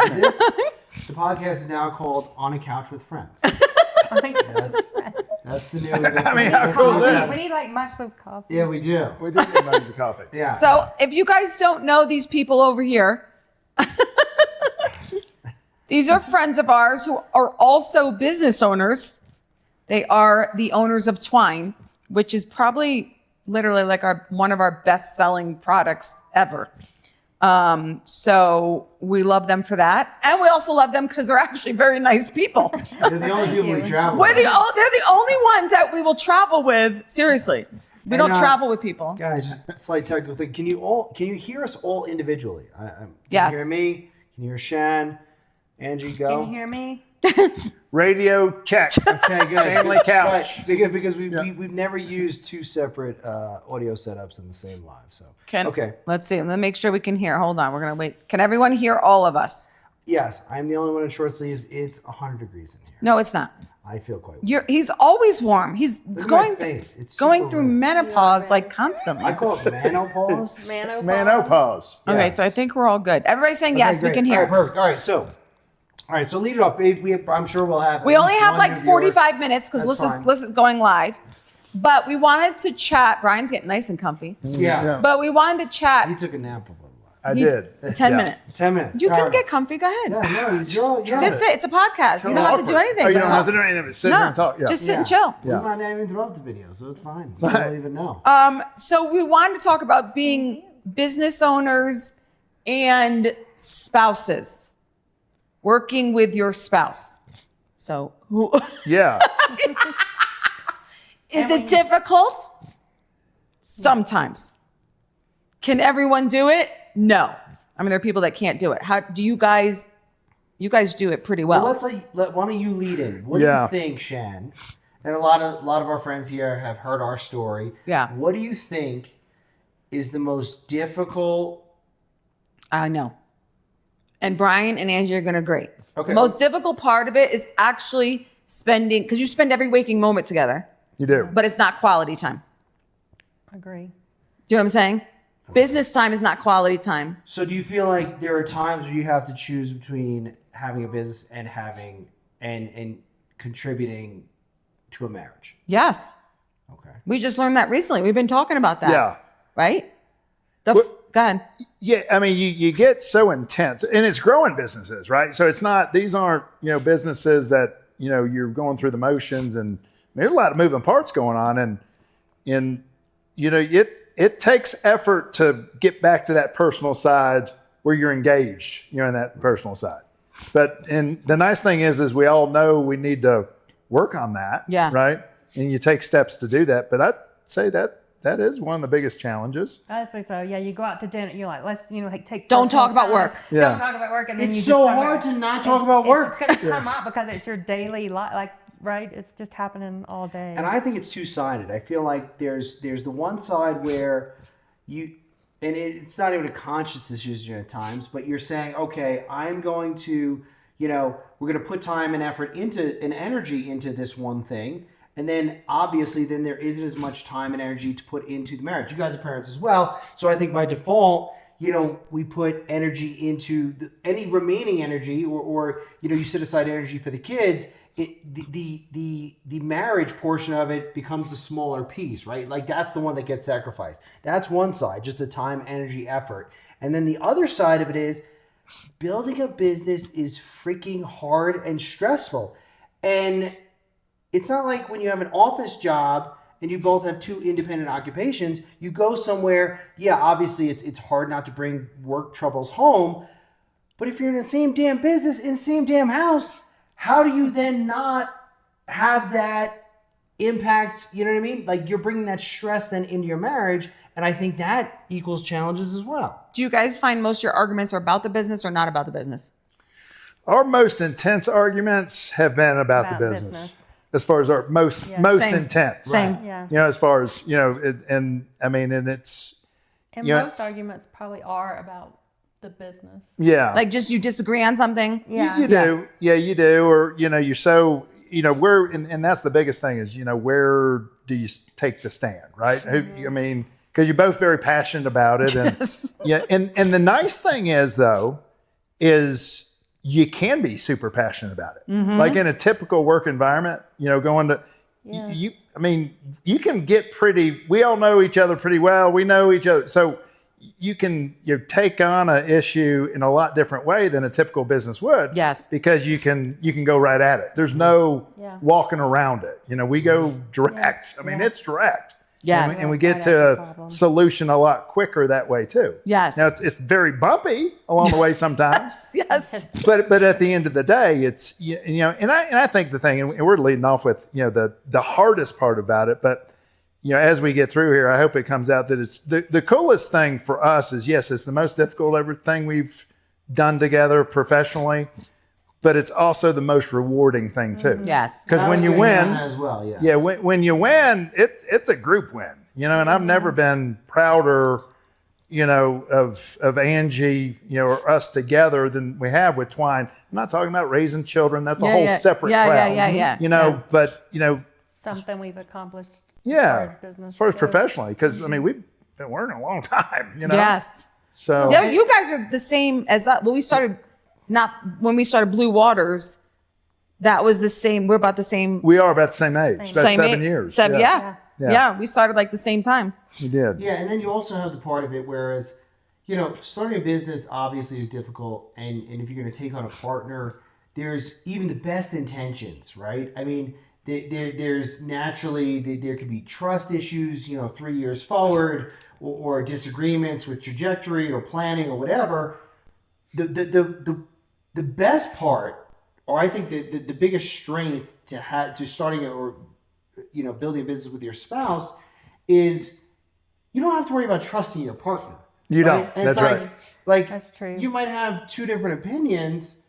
The podcast is now called On a Couch with Friends. That's the new. How cool is that? We need like mugs of coffee. Yeah, we do. We do need mugs of coffee. Yeah. So if you guys don't know these people over here, these are friends of ours who are also business owners. They are the owners of Twine, which is probably literally like one of our best-selling products ever. So we love them for that. And we also love them because they're actually very nice people. They're the only people we travel They're with. the only ones that we will travel with. Seriously. We don't travel with people. Guys, just slight technical thing. Can you hear us all individually? Yes. Can you hear me? Can you hear Shan? Angie, go. Can you hear me? Radio check. Okay, good. Family couch. Right, because we've never used two separate audio setups in the same live. So okay. Let's see. Let's make sure we can hear. Hold on. We're gonna wait. Can everyone hear all of us? Yes, I'm the only one in short sleeves. It's 100 degrees in here. No, it's not. I feel quite warm. He's always warm. He's Look at going my face. It's going super through warm. menopause like constantly. I call it menopause. Menopause. Okay, Yes. so I think we're all good. Everybody's saying yes, we great. can hear. All right, perfect. All right, so lead it up. I'm sure we'll have. We at only least have one like reviewer. 45 minutes because That's Liz fine. is going live. But we wanted to chat. Brian's getting nice and comfy. Yeah. But we wanted to chat. He took a nap before the live. I did. 10 Yeah. minutes. 10 minutes. You All can right. get comfy. Go ahead. Yeah, no, you're Just sit. It's a podcast. You don't have to do anything. Oh, you but don't talk. have to do anything. Sit here and talk. Yeah. Just sit and chill. We might not even interrupt the video, so it's fine. We don't even know. So we wanted to talk about being business owners and spouses, working with your spouse. So who Yeah. is it difficult? Sometimes. Can everyone do it? No. I mean, there are people that can't do it. How do you guys do it pretty well? Why don't you lead in? What do you think, Shan? And a lot of our friends here have heard our story. Yeah. What do you think is the most difficult? I know. And Brian and Angie are going to agree. Okay. The most difficult part of it is actually spending, because you spend every waking moment together, You do. but it's not quality time. Agree. Do you know what I'm saying? Business time is not quality time. So do you feel like there are times where you have to choose between having a business and having and contributing to a marriage? Yes. Okay. We just learned that recently. We've been talking about that. Yeah. Right? Go ahead. Yeah, I mean, you get so intense, and it's growing businesses, right? So these aren't, businesses that, you're going through the motions, and there's a lot of moving parts going on, and it takes effort to get back to that personal side where you're engaged, in that personal side. And the nice thing is we all know we need to work on that, right? And you take steps to do that, but I'd say that is one of the biggest challenges. I'd say so. Yeah, you go out to dinner. You're like, let's, take. Don't personal talk about time. work. Yeah. Don't talk about work, and then It's you so just hard to not talk about work. It's gonna come up because it's your daily life, right? It's just happening all day. And I think it's two-sided. I feel like there's the one side where it's not even a conscious decision at times, but you're saying, okay, I'm going to, we're going to put time and effort and energy into this one thing. And then obviously there isn't as much time and energy to put into the marriage. You guys are parents as well. So I think by default, we put energy into any remaining energy or you set aside energy for the kids. The marriage portion of it becomes the smaller piece, right? Like that's the one that gets sacrificed. That's one side, just the time, energy, effort. And then the other side of it is building a business is freaking hard and stressful. And it's not like when you have an office job and you both have two independent occupations, you go somewhere, obviously it's hard not to bring work troubles home. But if you're in the same damn business, in the same damn house, how do you then not have that impact? You know what I mean? Like you're bringing that stress then into your marriage. And I think that equals challenges as well. Do you guys find most of your arguments are about the business or not about the business? Our most intense arguments have been about the business. As far as our most Same. intense. Same. Yeah. As far as, and it's. And most arguments probably are about the business. Yeah. Like just you disagree on something? Yeah. You do. Yeah, you do. Or, you're so, where, and that's the biggest thing is, where do you take the stand, right? Mm-hmm. Because you're both very passionate about it. And Yes. and the nice thing is, though, is, you can be super passionate about it. Mm-hmm. Like in a typical work environment, going to, Yeah. you can get we all know each other pretty well. We know each other. So you can take on an issue in a lot different way than a typical business would. Yes. Because you can go right at it. There's no Yeah. walking around it. We go direct. Yeah. It's direct. Yes. And we Right get at to the a problem. solution a lot quicker that way too. Yes. Now it's very bumpy along the way sometimes. Yes. But at the end of the day, it's and I think the thing, and we're leading off with the hardest part about it, but as we get through here, I hope it comes out that it's the coolest thing for us is, yes, it's the most difficult everything we've done together professionally, but it's also the most rewarding thing too. Yes. Because when you win, as well, yes. yeah, when you win, it's a group win, and I've never been prouder, of Angie, or us together than we have with Twine. I'm not talking about raising children. That's a whole separate crowd. Yeah. But, Something we've accomplished. yeah, as business as far as goes. professionally, because, we've been working a long time, Yes. So, Yeah, you guys are the same as us. When we started Blue Waters, that was the same. We're about the same. we are about the same age, about Same 7 age. years. Yeah. Yeah. Yeah. We started like the same time. We did. Yeah, and then you also have the part of it whereas, starting a business obviously is difficult, and if you're going to take on a partner, there's even the best intentions, right? There's naturally, there could be trust issues, 3 years forward, or disagreements with trajectory or planning or whatever. The best part, or I think the biggest strength to starting or building a business with your spouse is you don't have to worry about trusting your partner. You right? don't. And That's it's right. Like That's true. you might have two different opinions,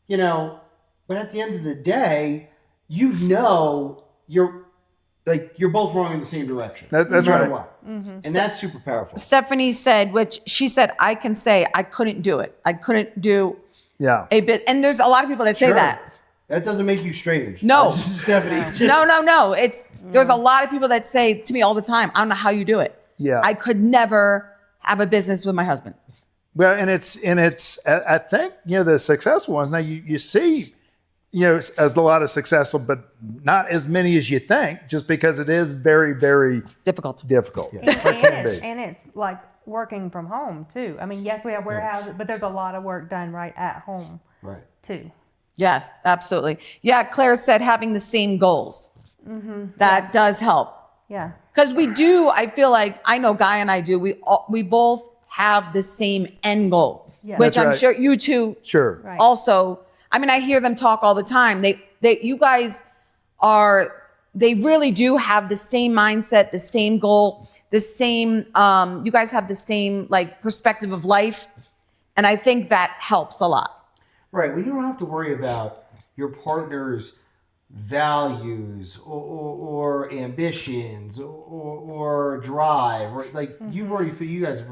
but at the end of the day, you're both rowing in the same direction. That's no matter right. what. And that's super powerful. Stephanie said, I can say I couldn't do it. I couldn't do Yeah. a bit. And there's a lot of people that say Sure. that. That doesn't make you strange. No. Stephanie. No. There's a lot of people that say to me all the time, I don't know how you do it. Yeah. I could never have a business with my husband. Well, and it's I think the successful ones now you see as a lot of successful, but not as many as you think, just because it is very, very Difficult. difficult. And it's like working from home too. Yes, we have warehouses, but there's a lot of work done right at home Right. too. Yes, absolutely. Yeah, Claire said having the same goals. That does help. Yeah. Because we do, I feel like, I know Guy and I do, we both have the same end goal, Yeah. which That's I'm right. sure you two Sure. Right. also, I hear them talk all the time. You guys they really do have the same mindset, the same goal, the same, you guys have the same perspective of life. And I think that helps a lot. Right. Well, you don't have to worry about your partner's values or ambitions or drive. Or you guys,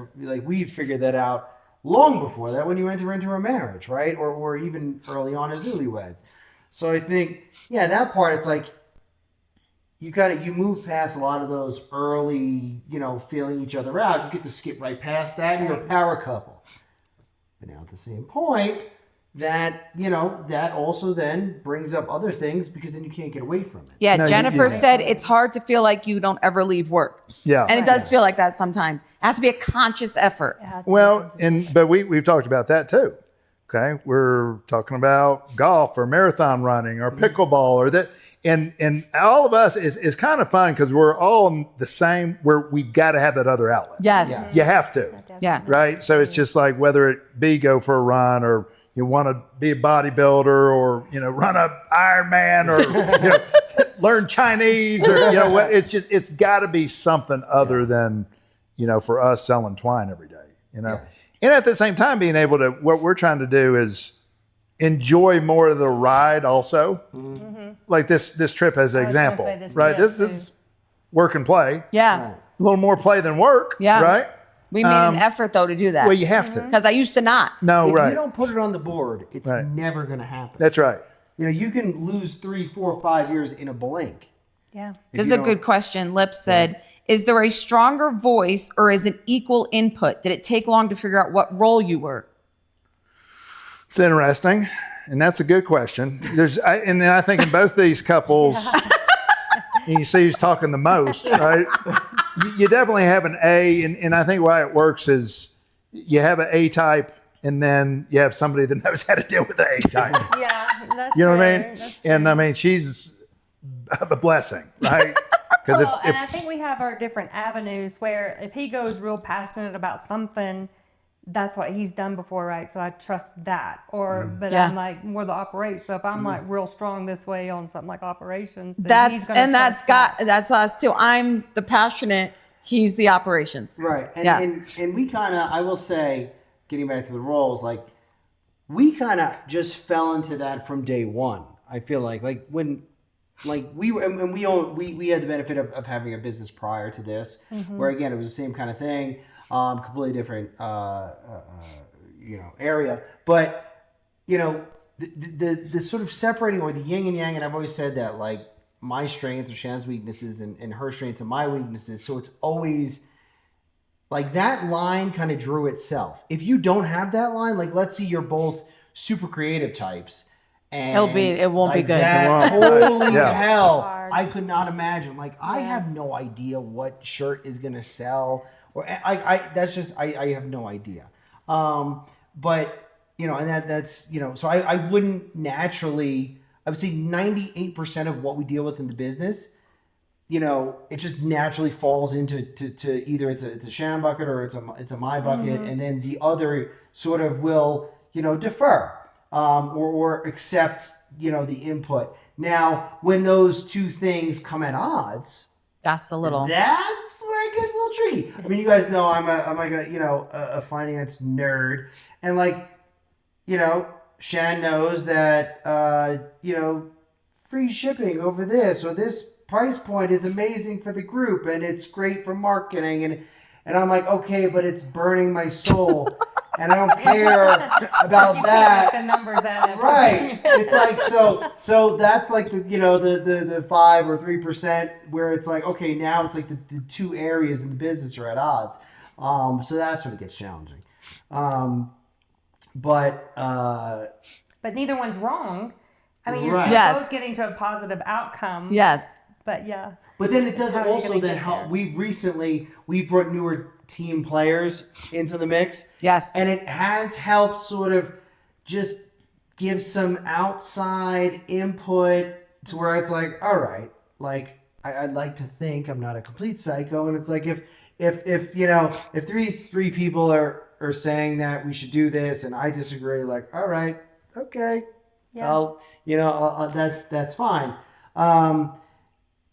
we figured that out long before that when you enter into a marriage, right? Or even early on as newlyweds. So I think, that part, it's like you move past a lot of those early, feeling each other out. You get to skip right past that, and you're a power couple. But now at the same point, that also then brings up other things because then you can't get away from it. Yeah, No, Jennifer said it's hard to feel like you don't ever leave work. Yeah. And it does feel like that sometimes. It has to be a conscious effort. It has to Well, but we've talked about that too. Okay, we're talking about golf or marathon running or pickleball or that, and all of us is kind of fun because we're all the same. Where we've got to have that other outlet. Yes. Yeah. You have to, Yeah. right? So it's just like whether it be go for a run or you want to be a bodybuilder or run a Ironman or learn Chinese or what. It's got to be something other than for us selling twine every day. Yes. And at the same time, being able to, what we're trying to do is enjoy more of the ride also. Like this trip as an was gonna example, say this right? trip, This is work and play. Yeah. Right. A little more play than work, Yeah. right? We made an effort though to do that. Well, you have to. Because I used to not. No, If right. you don't put it on the board, it's Right. never going to happen. That's right. You can lose 3, 4, 5 years in a blink. Yeah. This is a good question. Lips said, is there a stronger voice or is it equal input? Did it take long to figure out what role you were? It's interesting. and that's a good question. And then I think in both of these couples, and you see who's talking the most, right? You definitely have an A, and I think why it works is you have an A type, and then you have somebody that knows how to deal with the A type. Yeah, that's You know what I true, mean? that's And true. I mean, she's a blessing, right? Because Well, and I think we have our different avenues where if he goes real passionate about something, that's what he's done before, right? So I trust that. Or, but Yeah. I'm like more the operation. So if I'm like real strong this way on something like operations, then he's gonna trust that. That's us too. I'm the passionate. He's the operations. Right. And, Yeah. and we kind of, I will say, getting back to the roles, like we kind of just fell into that from day one. I feel like when, like we were, and we had the benefit of having a business prior to this, where again, it was the same kind of thing, completely different, area. But, the sort of separating or the yin and yang, and I've always said that like my strengths are Shan's weaknesses and her strengths are my weaknesses. So it's always like that line kind of drew itself. If you don't have that line, like let's see you're both super creative types. And It won't be like good. That, It won't. holy Yeah. hell. Hard. I could not imagine. Like I Yeah. have no idea what shirt is gonna sell. Or I have no idea. But and that's so I wouldn't naturally, I would say 98% of what we deal with in the business, it just naturally falls into to either it's a Shan bucket or it's a my bucket, and then the other sort of will defer or accept the input. Now, when those two things come at odds, That's a little. that's where it gets a little tricky. I mean, you guys know I'm like a finance nerd, and Shan knows that free shipping over this or this price point is amazing for the group and it's great for marketing, and I'm like, okay, but it's burning my soul and I don't care about You that. can't make the numbers add up. Right. It's like so that's like the 5 or 3% where it's like, okay, now it's like the two areas in the business are at odds. So that's when it gets challenging. But neither one's wrong. I mean, you're Right. still Yes. both getting to a positive outcome. Yes. But yeah. But then it does How are you also gonna then get help. there? We've brought newer team players into the mix. Yes. And it has helped sort of just give some outside input to where it's like, all right, like I'd like to think I'm not a complete psycho. And it's like if three people are saying that we should do this and I disagree, like, all right, okay. Yeah. That's fine.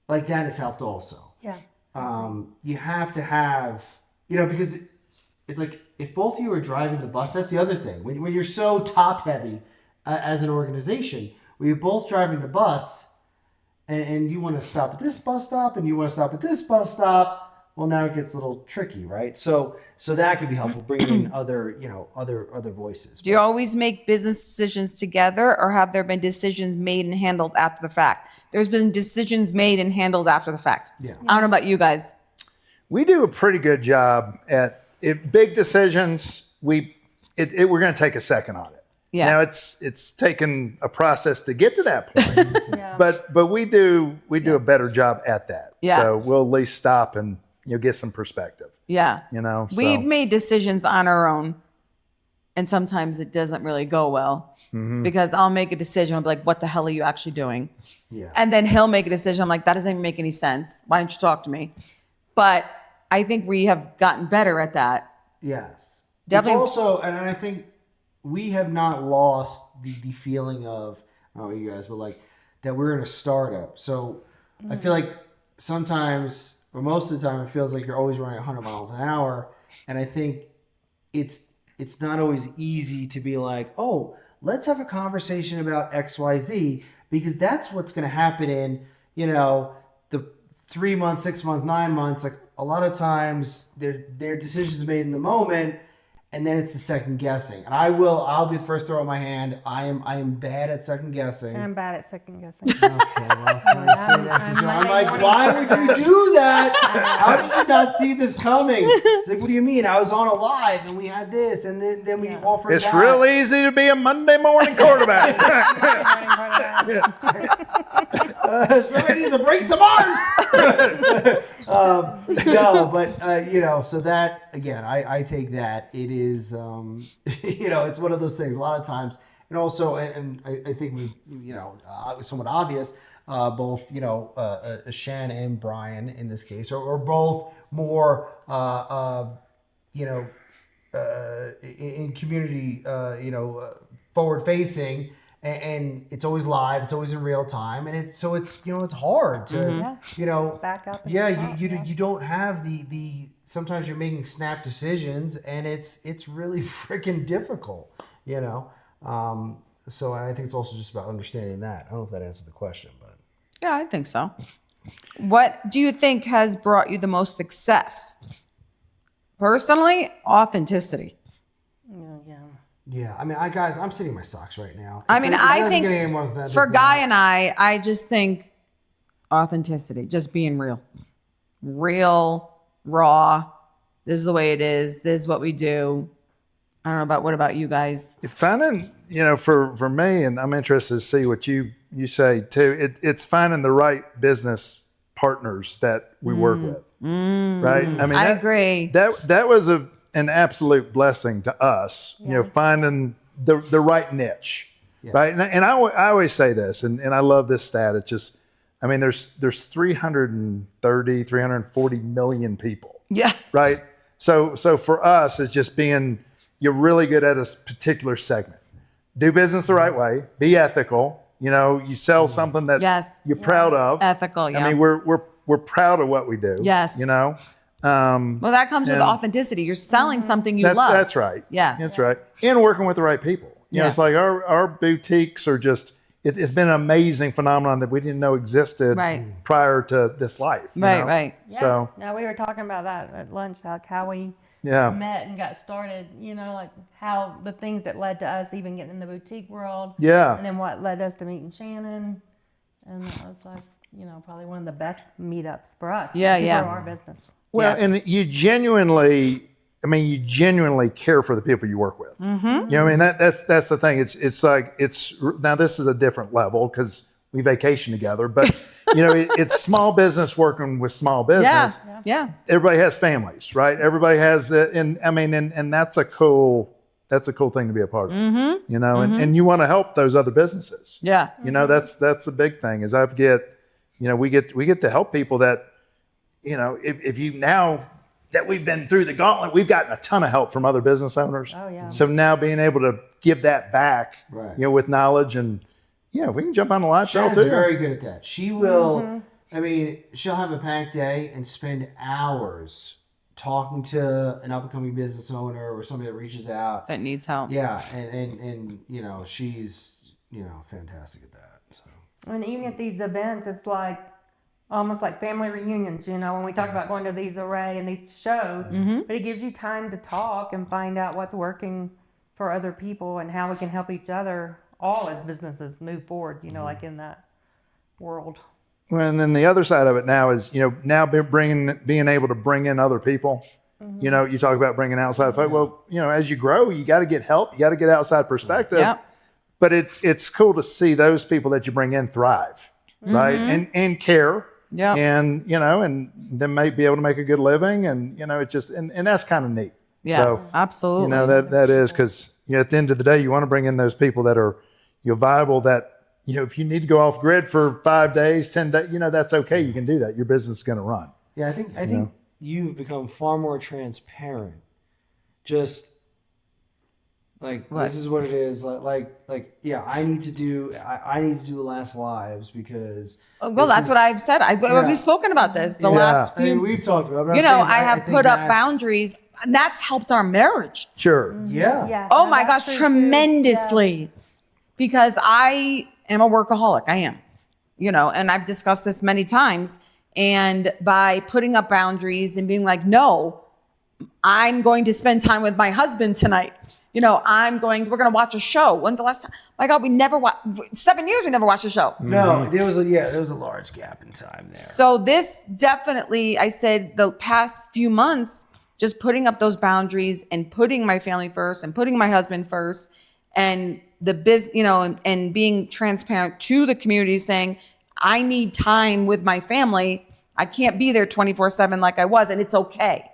Like that has helped also. Yeah. You have to have, because it's like if both of you are driving the bus, that's the other thing. When you're so top heavy as an organization, where you're both driving the bus and you want to stop at this bus stop and you want to stop at this bus stop, well, now it gets a little tricky, right? So that could be helpful, bringing in other voices. Do you always make business decisions together, or have there been decisions made and handled after the fact? There's been decisions made and handled after the fact. Yeah. I don't know about you guys. we do a pretty good job at big decisions. We're going to take a second on it. Yeah. Now it's taken a process to get to that point, Yeah. but we do a better job at that. Yeah. So we'll at least stop and get some perspective. Yeah. So. We've made decisions on our own, and sometimes it doesn't really go well because I'll make a decision. I'll be like, what the hell are you actually doing? Yeah. And then he'll make a decision. I'm like, that doesn't even make any sense. Why don't you talk to me? But I think we have gotten better at that. Yes. Definitely- It's also, and I think we have not lost the feeling of, I don't know you guys, but like that we're in a startup. So I feel like sometimes, or most of the time, it feels like you're always running 100 miles an hour. And I think it's not always easy to be like, oh, let's have a conversation about XYZ, because that's what's going to happen in, the 3 months, 6 months, 9 months. Like a lot of times their decisions made in the moment, and then it's the second guessing. And I'll be the first to throw up my hand. I am bad at second guessing. And I'm bad at second guessing. Okay, well, so I say that to I'm Joe. I'm Monday like, morning. why would you do that? How did you not see this coming? She's like, what do you mean? I was on a live and we had this, and then we offered It's that. real easy to be a Monday morning quarterback. Somebody needs to break some arms. No, but so that again, I take that. It is, it's one of those things. A lot of times, and also, and I think somewhat obvious. Both Shan and Brian in this case are both more in community forward facing. And it's always live. It's always in real time, and it's hard to Back up. And you don't have the sometimes you're making snap decisions, and it's really freaking difficult, So I think it's also just about understanding that. I don't know if that answered the question, but Yeah, I think so. What do you think has brought you the most success? Personally, authenticity. yeah. I mean, I'm sitting in my socks right now. I mean, I think get any more authentic for than Guy that. and I just think authenticity, just being real, raw. This is the way it is. This is what we do. I don't know what about you guys? Finding, for me, and I'm interested to see what you say too. It's finding the right business partners that we work with, right? I mean, I agree. That was an absolute blessing to us. Finding the right niche, right? And I always say this, and I love this stat. It's just, I mean, there's 340 million people, Yeah. right? So for us, it's just being, you're really good at a particular segment. Do business the right way. Be ethical. You sell something that Yes. you're proud of. Ethical, yeah. I mean, we're proud of what we do. Yes. Well, Well, that comes with And- authenticity. You're selling something you love. that's right. Yeah. That's right. And working with the right people. It's like our boutiques are just, it's been an amazing phenomenon that we didn't know existed Right. prior to this life. Right. Yeah. So, Now we were talking about that at lunch, like how we yeah. met and got started, like how the things that led to us even getting in the boutique world. Yeah. And then what led us to meeting Shannon. And that was like, probably one of the best meetups for us. Yeah, to yeah. grow our business. Well, and you genuinely care for the people you work with. Mm-hmm. I mean, that's the thing. It's like, now this is a different level because we vacation together, but it's small business working with small business. Yeah. Everybody has families, right? Everybody has and that's a cool thing to be a part of. Mm-hmm. And you want to help those other businesses. Yeah. That's the big thing is we get to help people that, if you now that we've been through the gauntlet, we've gotten a ton of help from other business owners. Oh, yeah. So now being able to give that back, Right. with knowledge and, if we can jump on the live show Shannon's too. very good at that. She will. I mean, she'll have a packed day and spend hours talking to an up and coming business owner or somebody that reaches out. That needs help. Yeah, and she's fantastic at that. So. And even at these events, it's like almost like family reunions, when we talk about going to these array and these shows, but it gives you time to talk and find out what's working for other people and how we can help each other all as businesses move forward, like in that world. Well, and then the other side of it now is, now being able to bring in other people. You talk about bringing outside folk. Well, as you grow, you got to get help. You got to get outside perspective. Yep. But it's cool to see those people that you bring in thrive, right? And care. Yeah. And, and then may be able to make a good living. And, it just, and that's kind of neat. Yeah. So, Absolutely. that is because, at the end of the day, you want to bring in those people that are, viable that, if you need to go off grid for 5 days, 10 days, that's okay. You can do that. Your business is going to run. Yeah, I think you've become far more transparent. Just like What? this is what it is. Like yeah, I need to do the last lives because Well, that's what I've said. We've spoken about this the last I mean, few. we've talked about it. But I'm saying I have think put up that's- boundaries, and that's helped our marriage. Sure. Yeah. Yeah. Oh no, my that's gosh, true, too. tremendously. Because I am a workaholic. I am, and I've discussed this many times. And by putting up boundaries and being like, no, I'm going to spend time with my husband tonight. You know, we're going to watch a show. When's the last time? My God, we never watched, 7 years we never watched a show. No, there was a large gap in time there. So this definitely, I said the past few months, just putting up those boundaries and putting my family first and putting my husband first and the and being transparent to the community saying, I need time with my family. I can't be there 24/7 like I was, and it's okay.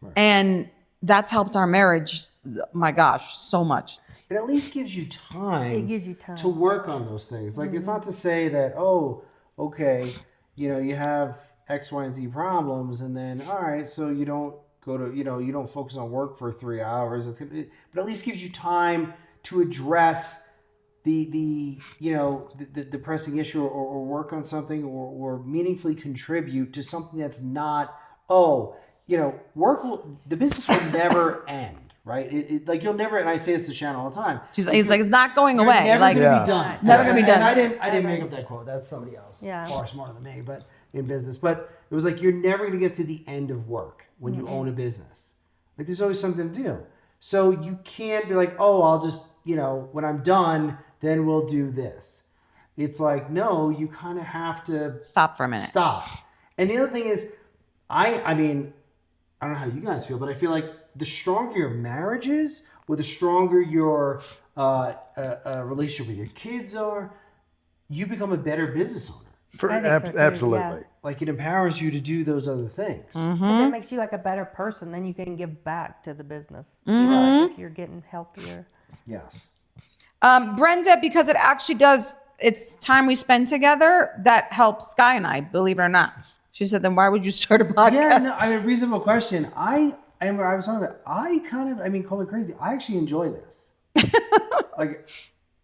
Right. And that's helped our marriage, my gosh, so much. It at least gives you time. It gives you time to work on those things. Like it's not to say that, oh, okay, you have X, Y, and Z problems, and then all right, so you don't go to, you don't focus on work for 3 hours. But at least gives you time to address the pressing issue or work on something or meaningfully contribute to something that's not, the business will never end. Right? Like you'll never, and I say this to Shannon all the time. It's like, it's not going away. Never like gonna be done. Never gonna be done. And I didn't make up that quote. That's somebody else. Yeah. Far smarter than me, but in business. But it was like, you're never gonna get to the end of work when you own a business. Like there's always something to do. So you can't be like, oh, I'll just, when I'm done, then we'll do this. It's like, no, you kind of have to stop for a minute. Stop. And the other thing is, I mean, I don't know how you guys feel, but I feel like the stronger your marriage is, or the stronger your relationship with your kids are, you become a better business owner. Absolutely. Yeah. Like it empowers you to do those other things. But that makes you like a better person. Then you can give back to the business. If you're getting healthier. Yes. Brenda, because it actually does, it's time we spend together, that helps Sky and I, believe it or not. She said, then why would you start a podcast? Yeah, no, I mean, reasonable question. I was talking about, call me crazy. I actually enjoy this. Like,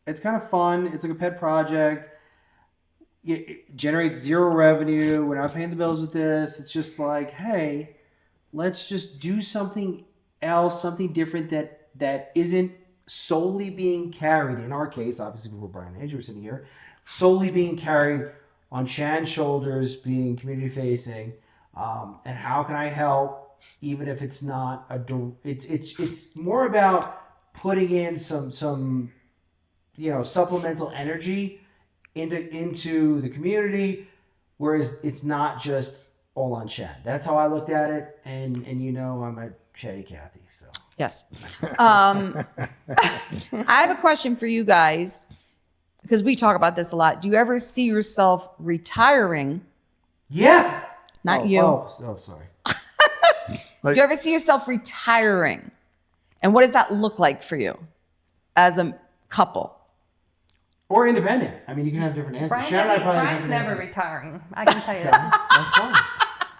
it's kind of fun. It's like a pet project. It generates zero revenue. We're not paying the bills with this. It's just like, hey, let's just do something else, something different that isn't solely being carried. In our case, obviously, we're Brian and Andrew sitting here, solely being carried on Shan's shoulders, being community facing. And how can I help? Even if it's not it's more about putting in some supplemental energy into the community, whereas it's not just all on Shan. That's how I looked at it, and I'm a chatty Cathy. So yes. I have a question for you guys because we talk about this a lot. Do you ever see yourself retiring? Yeah. Not you. Oh, sorry. Do you ever see yourself retiring? And what does that look like for you as a couple? Or independent. I mean, you can have different answers. Shannon and I probably have Brian's different never answers. retiring. I can tell you that. That's fine.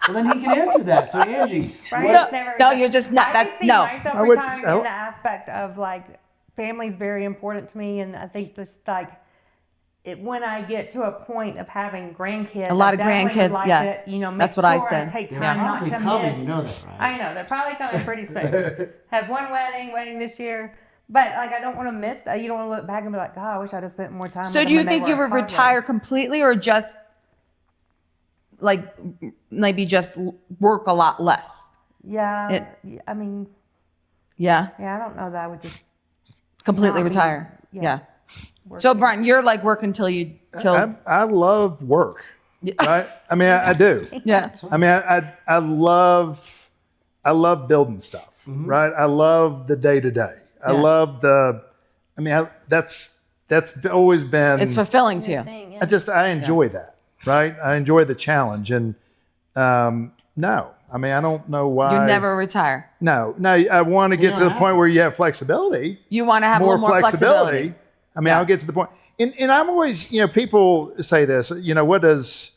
Well, then he can answer that. So, Angie. Brian's never No, retiring. you're just not I that. can see No. myself I would- retiring in the aspect of like family's very important to me, and I think just like when I get to a point of having grandkids, A lot I of definitely grandkids, would like yeah. to, make That's what I sure said. take They're time not probably to coming, miss. you know that, right? I know they're probably coming pretty soon. Have one wedding this year. But like, I don't want to miss that. You don't want to look back and be like, "God, I wish I'd have spent more time." So with do them you when they think you were a would toddler." retire completely or just like maybe just work a lot less? Yeah, I mean, Yeah. I don't know that I would just Completely Not be- retire. yeah. Yeah. So Brian, you're like working till I love work. Right? I mean, I do. yeah. I mean, I love building stuff, right? I love the day to day. I Yeah. love that's always been. It's fulfilling to you. thing. I enjoy that, right? I enjoy the challenge, and no, I mean, I don't know why. You never retire. No, I want to get to the point where you have flexibility. You want to have a little more flexibility. I mean, I'll get to the point. And I'm always, people say this, what does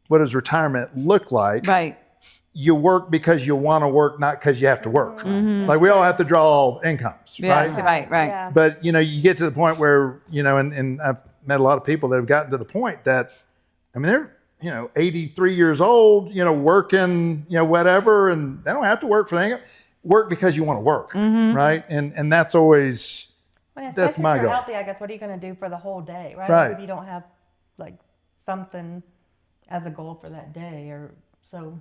retirement look like? Right. You work because you want to work, not because you have to work. Like we all have to draw incomes, Yes, right? right. Yeah. But, you get to the point where, and I've met a lot of people that have gotten to the point that, I mean, they're, 83 years old, working, whatever, and they don't have to work for the income. Work because you want to work, right? And that's always, Well, that's especially my if you're goal. healthy, I guess. What are you going to do for the whole day, right? Right. Like, if you don't have like something as a goal for that day, or so.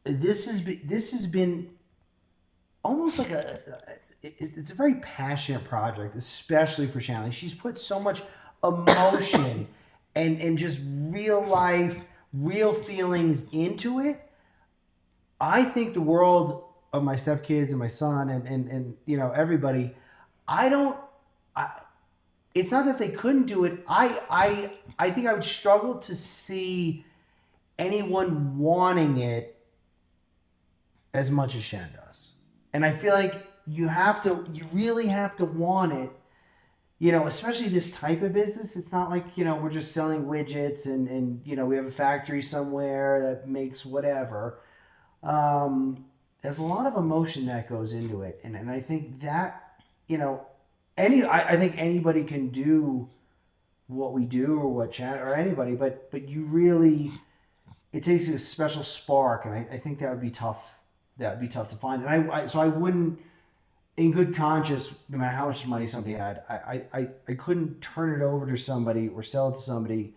this has been almost like it's a very passionate project, especially for Shanley. She's put so much emotion and just real life, real feelings into it. I think the world of my stepkids and my son and everybody. I don't. It's not that they couldn't do it. I think I would struggle to see anyone wanting it as much as Shan does. And I feel like you really have to want it, especially this type of business. It's not like, we're just selling widgets and we have a factory somewhere that makes whatever. There's a lot of emotion that goes into it. And I think that, I think anybody can do what we do or what Shan or anybody, but you really, it takes a special spark. And I think that would be tough. That would be tough to find. And so I wouldn't, in good conscience, no matter how much money somebody had, I couldn't turn it over to somebody or sell it to somebody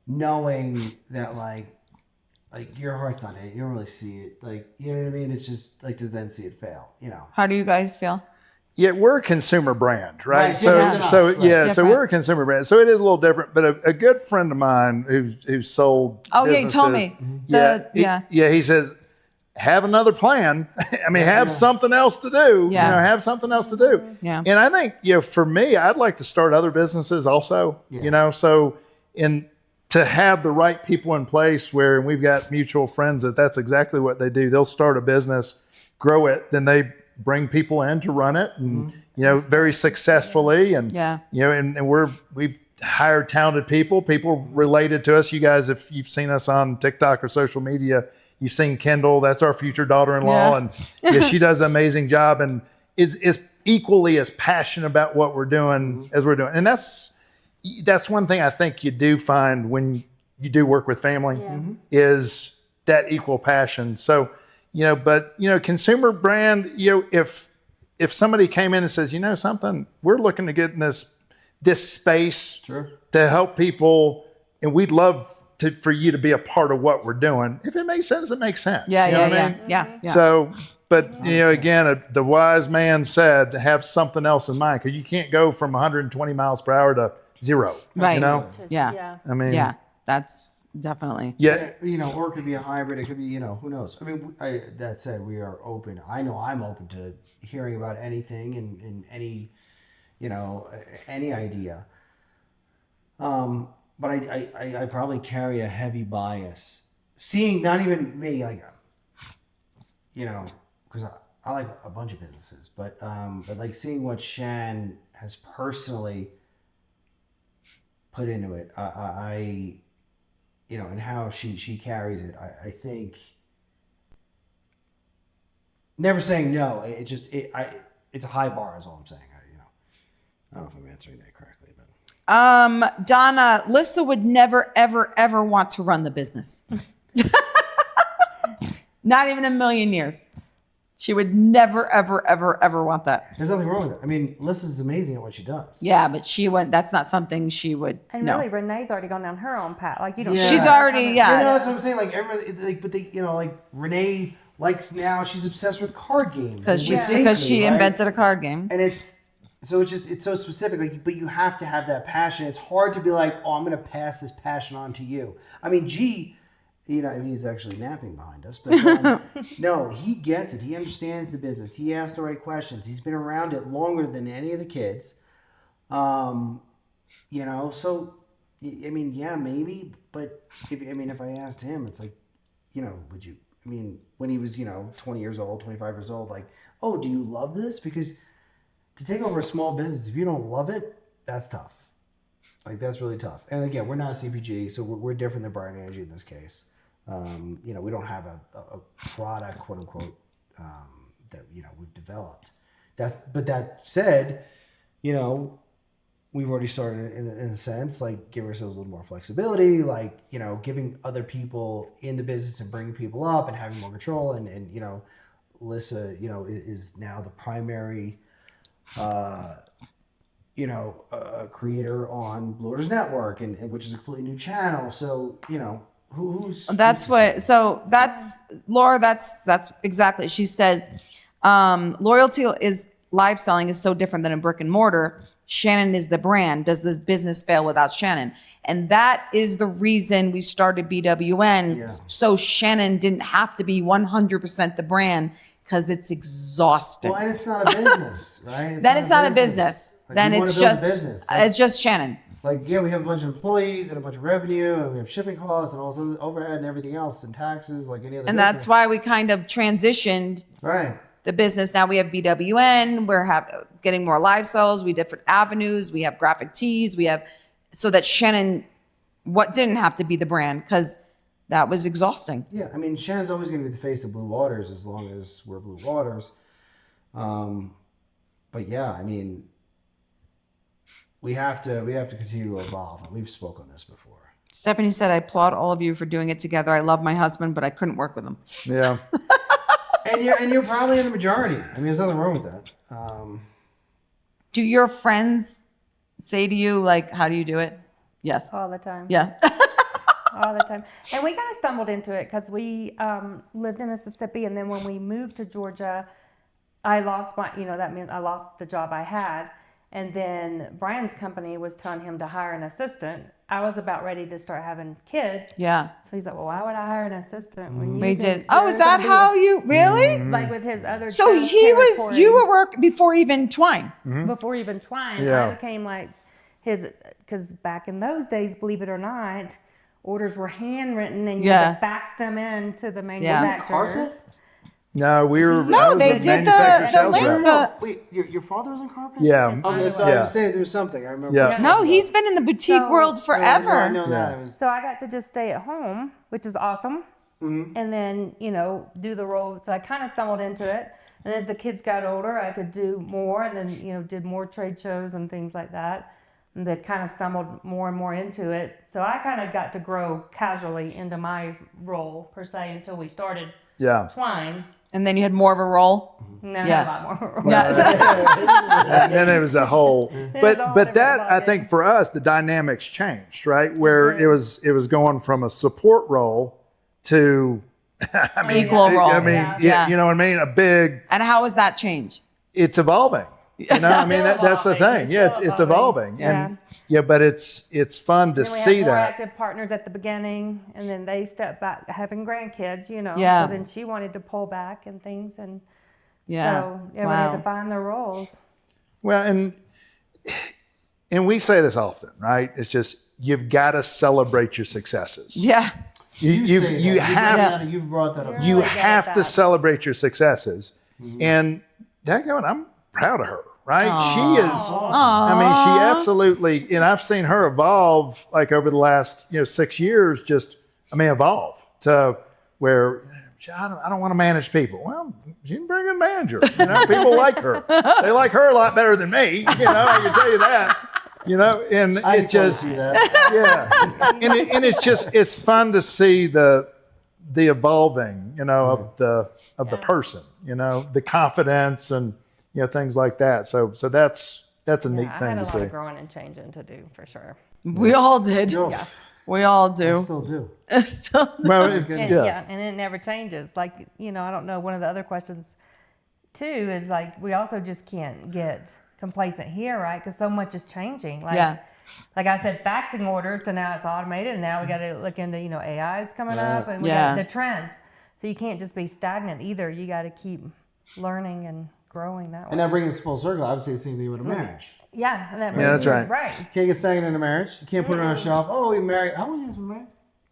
knowing that like your heart's not in it. You don't really see it. Like, you know what I mean? It's just like to then see it fail, How do you guys feel? Yeah, we're a consumer brand, right? Right, So different than us, right. so we're a consumer brand. So it is a little different. But a good friend of mine who's sold. Oh yeah, you told me. He says, have another plan. I mean, have something else to do. Yeah. Have something else to do. Yeah. And I think, for me, I'd like to start other businesses also. Yeah. So to have the right people in place and we've got mutual friends that's exactly what they do. They'll start a business, grow it, then they bring people in to run it, and very successfully. And and we've hired talented people related to us. You guys, if you've seen us on TikTok or social media, you've seen Kendall. That's our future daughter-in-law, and she does an amazing job and is equally as passionate about what we're doing as we're doing. And that's one thing I think you do find when you do work with family is that equal passion. So, consumer brand, if somebody came in and says, something, we're looking to get in this space to help people, and we'd love for you to be a part of what we're doing. If it makes sense, it makes sense. Yeah. So, but again, the wise man said to have something else in mind, because you can't go from 120 miles per hour to 0. Right. Yeah. I mean, that's definitely. Yeah. Or it could be a hybrid. It could be, who knows? I mean, that said, we are open. I know I'm open to hearing about anything and any, any idea. But I probably carry a heavy bias. Seeing, not even me, like, because I like a bunch of businesses, but like seeing what Shan has personally put into it, and how she carries it, I think, never saying no. It's a high bar is all I'm saying. I don't know if I'm answering that correctly, but. Donna, Lissa would never, ever, ever want to run the business. Not even a million years. She would never, ever, ever, ever want that. There's nothing wrong with it. I mean, Lissa's amazing at what she does. Yeah, but that's not something she would. And no. really, Renee's already gone down her own path. Like, you don't. Yeah. She's already, That's what I'm saying. Like, everybody, but they, like Renee likes now. She's obsessed with card games because she invented a card game. And it's so specific. Like, but you have to have that passion. It's hard to be like, oh, I'm going to pass this passion on to you. I mean, he's actually napping behind us, but no, he gets it. He understands the business. He asks the right questions. He's been around it longer than any of the kids. So, I mean, yeah, maybe, but if I asked him, it's like, would you, when he was, 20 years old, 25 years old, like, oh, do you love this? Because to take over a small business, if you don't love it, that's tough. Like, that's really tough. And again, we're not a CPG, so we're different than Brian and Angie in this case. We don't have a product, quote unquote, that we've developed. But that said, we've already started in a sense, like give ourselves a little more flexibility, like giving other people in the business and bringing people up and having more control. And Lissa, is now the primary, creator on Blue Orders Network, and which is a completely new channel. So That's what. So that's Laura. That's exactly. She said, loyalty is live selling is so different than a brick and mortar. Shannon is the brand. Does this business fail without Shannon? And that is the reason we started BWN. Yeah. So Shannon didn't have to be 100% the brand because it's exhausting. Well, and it's not a business, right? Then it's not a business. Like, Then you wanna it's build a just business. it's just Shannon. Like, yeah, we have a bunch of employees and a bunch of revenue, and we have shipping costs and all this other overhead and everything else, and taxes, like any other And business. that's why we kind of transitioned Right. the business. Now we have BWN. We're getting more live sales. We have different avenues. We have graphic tees. We have so that Shannon, what didn't have to be the brand because that was exhausting. Yeah, I mean, Shannon's always going to be the face of Blue Waters as long as we're Blue Waters. But yeah, I mean, we have to continue to evolve, and we've spoken on this before. Stephanie said, "I applaud all of you for doing it together. I love my husband, but I couldn't work with him." Yeah. And you're probably in the majority. I mean, there's nothing wrong with that. Do your friends say to you, like, how do you do it? Yes. All the time. Yeah. All the time. And we kind of stumbled into it because we lived in Mississippi, and then when we moved to Georgia, I lost that meant I lost the job I had. And then Brian's company was telling him to hire an assistant. I was about ready to start having kids. Yeah. So he's like, well, why would I hire an assistant when you We can- did. Oh, is that how you really? like with his other So you were work before even Twine. before even Twine. Yeah. I became like because back in those days, believe it or not, orders were handwritten and you had to fax them in to the manufacturers. Carpet? No, they the did manufacturer the sales link. rep. Wait, your father was in carpet? Yeah. Okay, so I Yeah. was saying there was something. I remember. Yeah. No, he's been in the boutique So- world forever. I know that. Yeah. It was, So I got to just stay at home, which is awesome. And then, do the role. So I kind of stumbled into it. And as the kids got older, I could do more and then, did more trade shows and things like that. And that kind of stumbled more and more into it. So I kind of got to grow casually into my role, per se, until we started Yeah. Twine. And then you had more of a role. No, Yeah. a lot more. Yeah. And then it was a whole, a whole but different that I ballgame. think for us the dynamics changed, right? Where it was going from a support role to, Equal role. I mean, Yeah. you know what I mean? A big, And how was that change? it's evolving. You know, I mean that's the thing. Yeah, it's evolving, and but it's fun to Then we see had more that. active partners at the beginning, and then they stepped back, having grandkids, Yeah. So then she wanted to pull back and things, and Yeah. so everybody had to find their roles. Well, and we say this often, right? It's just you've got to celebrate your successes. Yeah. You have You've brought that up. Yeah. you Really good have at to that. celebrate your successes, and daggone, I'm proud of her. Right? She is. I mean, she absolutely. And I've seen her evolve like over the last 6 years. Evolve to where. I don't want to manage people. Well, she's a very good manager. People like her. They like her a lot better than me. I can tell you that. And I it's just, see that. yeah. And it's fun to see the evolving, of the person, the confidence and things like that. So that's a neat I thing had a to lot see. of growing and changing to do for sure. We all did. Yeah. We all I do. still do. So- Well, And, and it never changes. Like, I don't know. One of the other questions too is like, we also just can't get complacent here, right? Because so much is changing. Like, Yeah. like I said, faxing orders to now it's automated, and now we got to look into, AI is coming up, and we Yeah. got the trends. So you can't just be stagnant either. You got to keep learning and growing that way. And now bringing this full circle, obviously the same thing with a marriage. Yeah, and that that's right. Right. You can't get stagnant in a marriage. You can't put it on a shelf. Oh, we married. How long have you been married?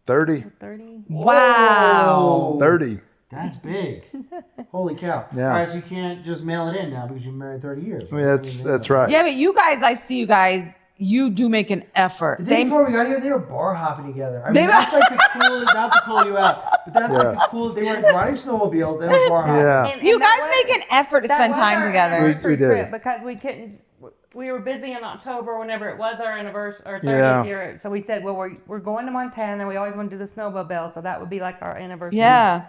30. 30. Wow. 30. That's big. Holy cow. Yeah. All right, so you can't just mail it in now because you've been married 30 years. I mean, that's right. Yeah, but you guys, I see you guys, you do make an effort. The day before we got here, they were bar hopping together. I mean, that's like the coolest, not to call you out, but that's like the coolest. They were riding snowmobiles, they were bar hopping. Yeah. You that guys was- make an effort to that spend was time our together. anniversary We did. trip because we couldn't. We were busy in October whenever it was our anniversary or 30th Yeah. year. So we said, well, we're going to Montana, and we always want to do the snowmobile, so that would be like our anniversary. Yeah.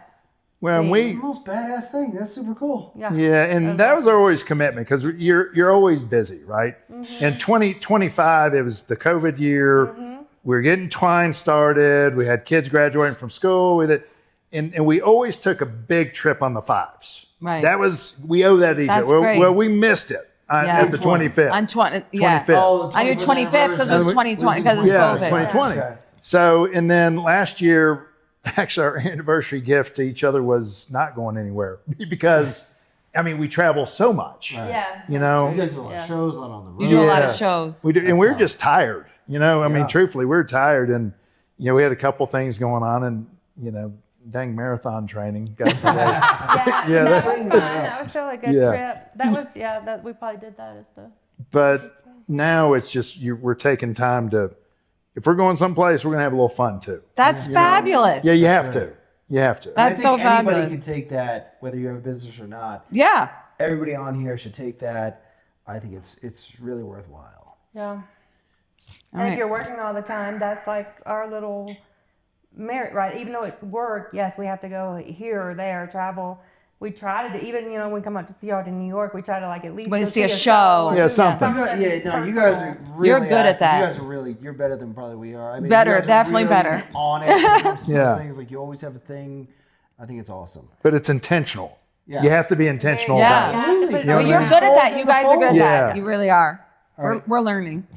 Well, The we, most badass thing. That's super cool. Yeah. yeah, and that was always commitment because you're always busy, right? Mm-hmm. In 2025, it was the COVID year. we were getting Twine started. We had kids graduating from school. And we always took a big trip on the fives. Right. We owe that to each That's other. great. Well, we missed it Yeah. at the 25th. On 20, yeah. 25th. Oh, the On your 25th because it was 2020 because it's Yeah, it was COVID. 2020. Okay. So, and then last year, actually, our anniversary gift to each other was not going anywhere because, I mean, we travel so much. Right. Yeah. You know, You guys do a lot of shows, a lot on the road. You do a lot of Yeah. shows. we do, and we were just tired. You know, I mean, Yeah. truthfully, we were tired, and we had a couple things going on, and dang marathon training. Got to Yeah, Yeah, that that- was fun. That was still a good Yeah. trip. That was that we probably did that as the. But now it's just we're taking time to. If we're going someplace, we're gonna have a little fun too. That's fabulous. Yeah, you have to. You have to. I That's think so anybody fabulous. can take that, whether you have a business or not. Yeah. Everybody on here should take that. I think it's really worthwhile. Yeah. And right. if you're working all the time, that's like our little merit, right? Even though it's work, yes, we have to go here or there, travel. We try to do, even when we come out to see art in New York, we try to like at least Wanna go see a or show. do Yeah, something. You guys are really You're good at active. that. You guys are really, you're better than probably we are. I mean, Better, you guys are definitely really better. On it when it comes to Yeah. those things. Like you always have a thing. I think it's awesome. But it's intentional. Yeah. You have to be intentional Yeah. about it. Absolutely. You know Well, what I you're mean? good at that. You guys are good at Yeah. that. You really are. right. We're learning.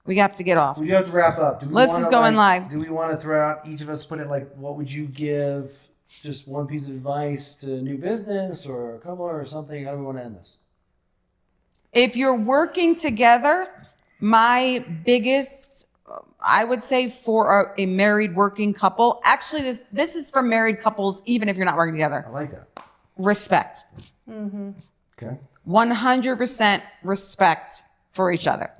We have to get off. We do have to wrap up. Do we List wanna, is going live. Do we want to throw out each of us put it like what would you give? Just one piece of advice to new business or a couple or something. How do we want to end this? If you're working together, my biggest, I would say for a married working couple, actually this is for married couples, even if you're not working together. I like that. Respect. Okay. 100% respect for each other.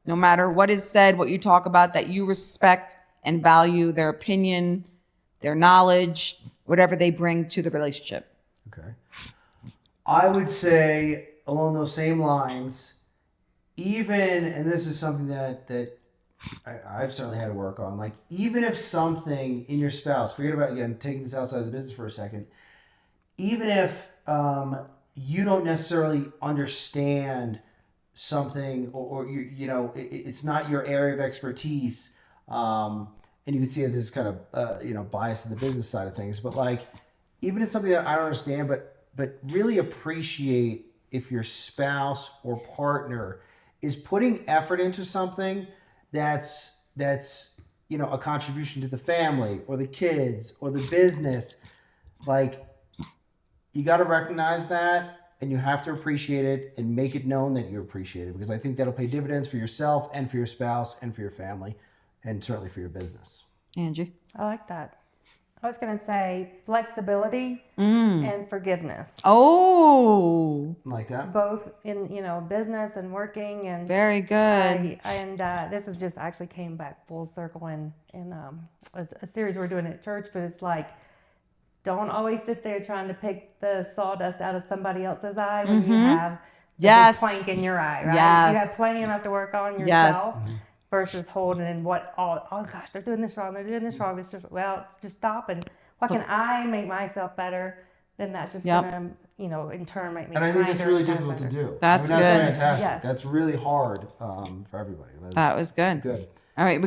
No matter what is said, what you talk about, that you respect and value their opinion, their knowledge, whatever they bring to the relationship. Okay. I would say along those same lines, even, and this is something that I've certainly had to work on, like even if something in your spouse, forget about, again, taking this outside of the business for a second, even if you don't necessarily understand something or it's not your area of expertise, and you can see that this is kind of biased in the business side of things, but like even if it's something that I don't understand, but really appreciate if your spouse or partner is putting effort into something that's a contribution to the family or the kids or the business. Like you got to recognize that and you have to appreciate it and make it known that you appreciate it, because I think that'll pay dividends for yourself and for your spouse and for your family and certainly for your business. Angie? I like that. I was going to say flexibility and forgiveness, Oh, Like that. both in business and working. And very good. this is just actually came back full circle in a series we're doing at church, but it's like, don't always sit there trying to pick the sawdust out of somebody else's eye when you have a Yes. big plank in your eye, right? Yes. You have plenty enough to work on Yes. yourself versus holding in what, oh gosh, they're doing this wrong, It's just stop and what can I make myself better? Then that's just Yep. gonna, in turn make me And I think kinder that's really and difficult to better. do. That's good. Fantastic. Yeah. That's really hard for everybody. That was good. Good. All right,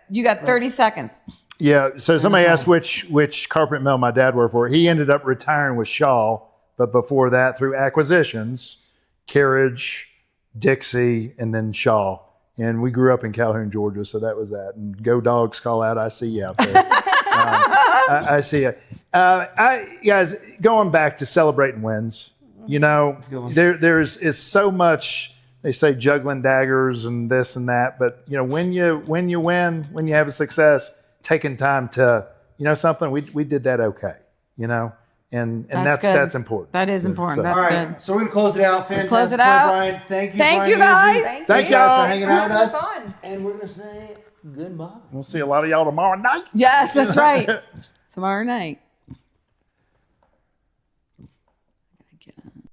you got 30 seconds. Yeah. So somebody asked which carpet mill my dad worked for. He ended up retiring with Shaw, but before that, through acquisitions, Carriage, Dixie, and then Shaw. And we grew up in Calhoun, Georgia, so that was that. And go Dogs, call out! I see you out there. I see you. Guys, going back to celebrating wins. There is so much. They say juggling daggers and this and that, but when you win, when you have a success, taking time to something we did that okay, and That's good. that's important. That is important. So- That's All right, good. so we're gonna close it out. Fantastic. close it out. Brian. Thank you. Thank Brian you, and Angie. guys. Thank you guys y'all. for hanging out with us. Fun. And we're gonna say goodbye. We'll see a lot of y'all tomorrow night. Yes, that's right. Tomorrow night.